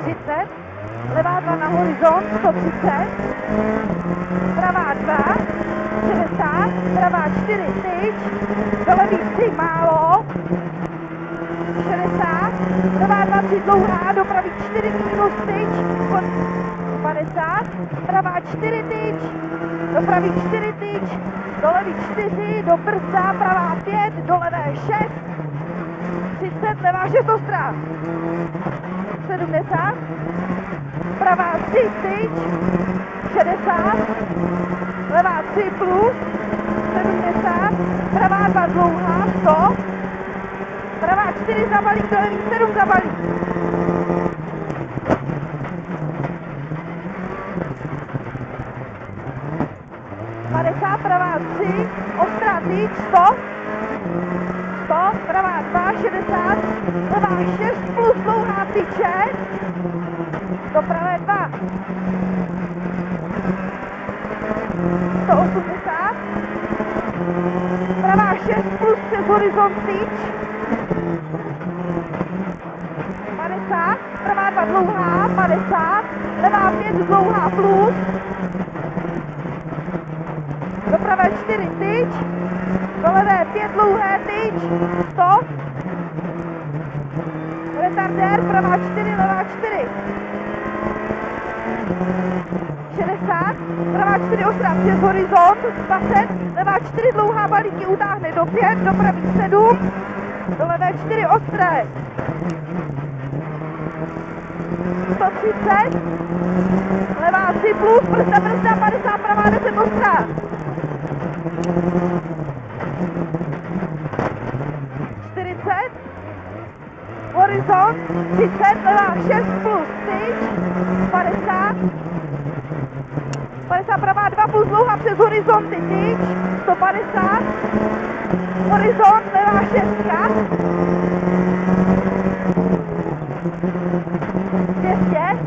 30, levá 2 na horizont, 130, pravá 2, 60, pravá 4, tyč, do levý 3, málo, 60, pravá 2, 3, dlouhá, do pravý 4, minus, tyč, 50, pravá 4, tyč, do pravý 4, tyč, do levý 4, do brzda, pravá 5, do levé 6, 30, levá 6, ostrá, 70, pravá 3, tyč, 60, levá 3 plus, 70, pravá 2 dlouhá, 100, pravá 4 zabalík, do levý 7 zabalík. 50, pravá 3, ostrá tyč, 100, 100, pravá 2, 60, levá 6 plus dlouhá tyče, do pravé 2, 180, pravá 6 plus přes horizont tyč, 50, pravá 2 dlouhá, 50, levá 5 dlouhá plus, do pravé 4 tyč, do levé 5 dlouhé tyč, 100, retardér, pravá 4, levá 4, 60, pravá 4 ostrá přes horizont, 20, levá 4 dlouhá balíky utáhne do 5, do pravý 7, do levé 4 ostré, 130, levá 3 plus, brzda, brzda, 50, pravá 10 ostrá, 40, horizont, 30, levá 6 plus, tyč, 50, 50, pravá 2 plus dlouhá přes horizonty, tyč, 150, horizont, levá 6, 200,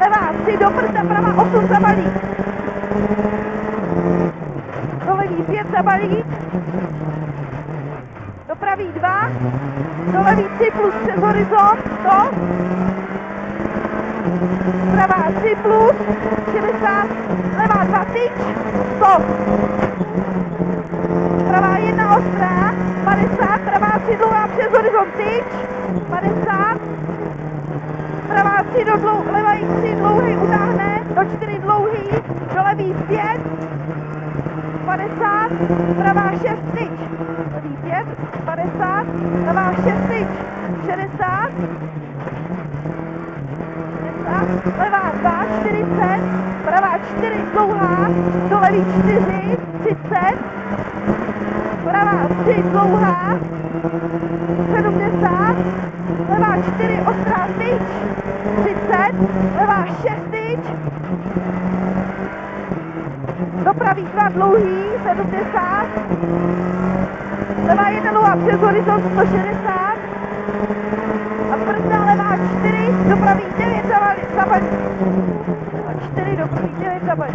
levá 3 do brzda, pravá 8 zabalík, do levý 5 zabalík, do pravý 2, do levý 3 plus přes horizont, 100, pravá 3 plus, 60, levá 2 tyč, 100, pravá 1 ostrá, 50, pravá 3 dlouhá přes horizont tyč, 50, pravá 3 do levá 3 dlouhý utáhne, do 4 dlouhý, do levý 5, 50, pravá 6 tyč, levý 5, 50, pravá 6 tyč, 60, levá 2, 40, pravá 4 dlouhá, do levý 4, 30, pravá 3 dlouhá, 70, levá 4 ostrá tyč, 30, levá 6 tyč, do pravý 2 dlouhý, 70, levá 1 dlouhá přes horizont, 160, a brzda levá 4, do pravý 9 zabalí, a 4 do pravý 9 zabalí.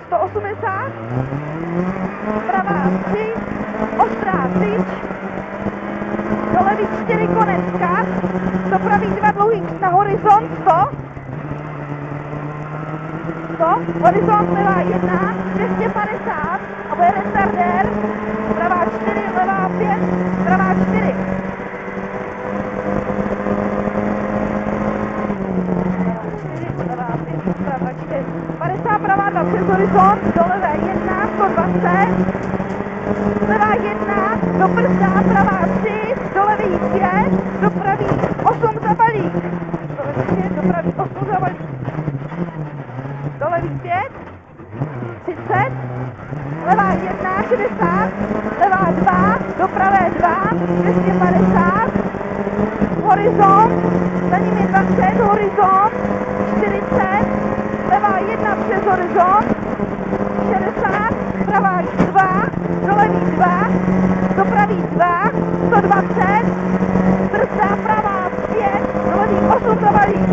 180, pravá 3, ostrá tyč, do levý 4 konec kat, do pravý 2 dlouhý na horizont, 100, horizont levá 1, 250, a bude retardér, pravá 4, levá 5, pravá 4. Levá 5, pravá 4. 50, pravá 2 přes horizont, do levé 1, 120, levá 1, do brzda, pravá 3, do levý 5, do pravý 8 zabalík, do levý 5, do pravý 8 zabalík, do levý 5, 30, levá 1, 60, levá 2, do pravé 2, 250, horizont, za ním je 20, horizont, 40, levá 1 přes horizont, 60, pravá 2, do levý 2, do pravý 2, 120, brzda, pravá 5, do levý 8 zabalík,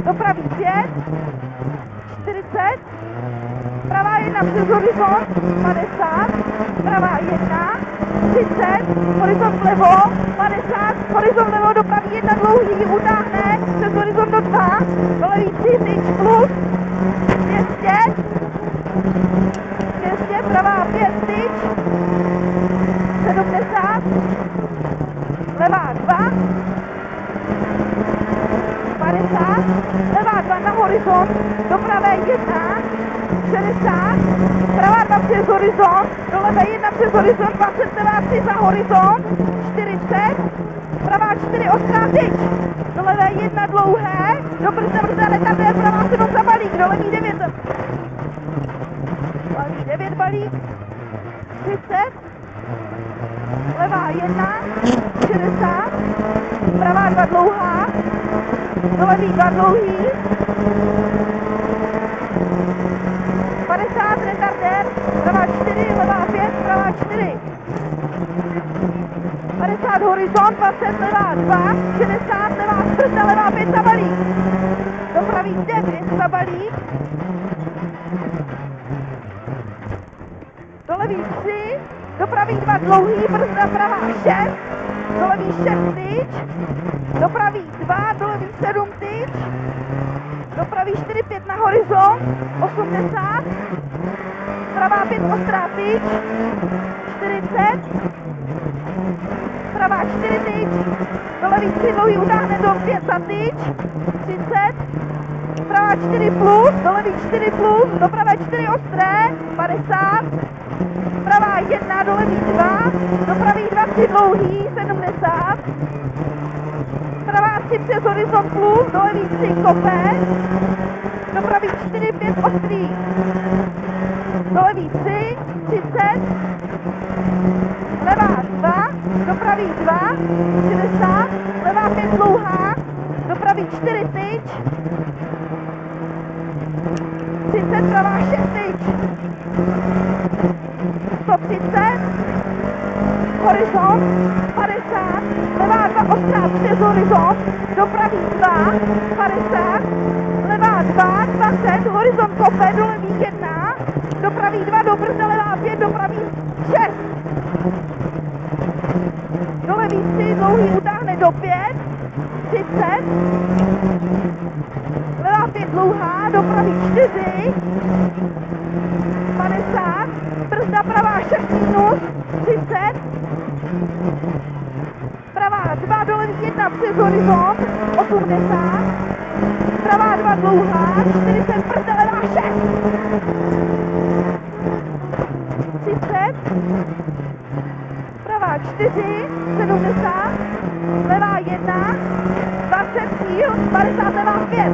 do pravý 5, 40, 1 přes horizont, 50, pravá 1, 30, horizont vlevo, 50, horizont vlevo, do pravý 1 dlouhý, utáhne, přes horizont do 2, do levý 3, tyč plus, 200, pravá 5, tyč, 70, levá 2, 50, levá 2 na horizont, do pravé 1, 60, pravá 2 přes horizont, do levé 1 přes horizont, 20, levá 3 za horizont, 40, pravá 4 ostrá tyč, do levé 1 dlouhé, do brzda retardér, pravá 7 za balík, do levý 9, balík, 30, levá 1, 60, pravá 2 dlouhá, do levý 2 dlouhý, 50, retardér, pravá 4, levá 5, pravá 4, 50 horizont, 20, levá 2, 60, levá brzda, levá 5 za balík, do pravý 9 za balík, do levý 3, do pravý 2 dlouhý, brzda pravá 6, do levý 6 tyč, do pravý 2, do levý 7 tyč, do pravý 4, 5 na horizont, 80, pravá 5 ostrá tyč, 40, pravá 4 tyč, do levý 3 dlouhý utáhne do 5 za tyč, 30, pravá 4 plus, do levý 4 plus, do pravé 4 ostré, 50, pravá 1, do levý 2, do pravý 2 3 dlouhý, 70, pravá 3 přes horizont plus, do levý 3 kopec, do pravý 4, 5 ostrý, do levý 3, 30, levá 2, do pravý 2, 60, levá 5 dlouhá, do pravý 4 tyč, 30, pravá 6 tyč, 130, horizont, 50, levá 2 ostrá přes horizont, do pravý 2, 50, levá 2, 20, horizont kope, do levý 1, do pravý 2, do brzda, levá 5, do pravý 6, do levý 3, dlouhý utáhne do 5, 30, levá 5 dlouhá, do pravý 4, 50, brzda pravá 6 minus, 30, pravá 2 do levý 1 přes horizont, 80, pravá 2 dlouhá, 40, brzda levá 6, 30, pravá 4, 70, levá 1, 20 cíl, 50, levá 5.